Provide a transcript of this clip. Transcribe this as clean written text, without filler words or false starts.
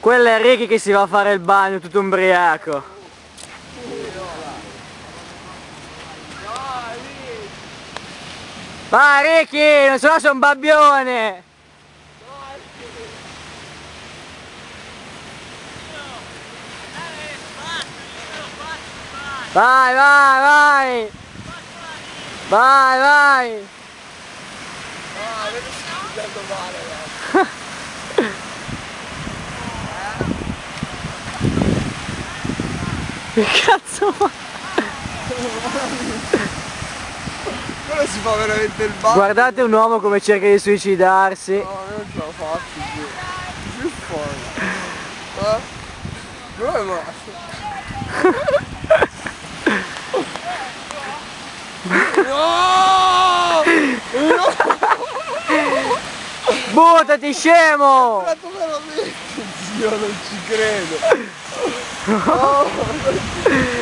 Quello è Ricky che si va a fare il bagno tutto ubriaco. Vai Ricky, non so, sei un babbione! Vai, vai, vai! Vai, vai! Ah, vedi se ti sento male, Che cazzo fa? quello si fa veramente il bagno. Guardate un uomo come cerca di suicidarsi. No, io non ce la faccio più. Più fuori. Dove no! Buttati, scemo! Fatto veramente, zio, non ci credo. Oh.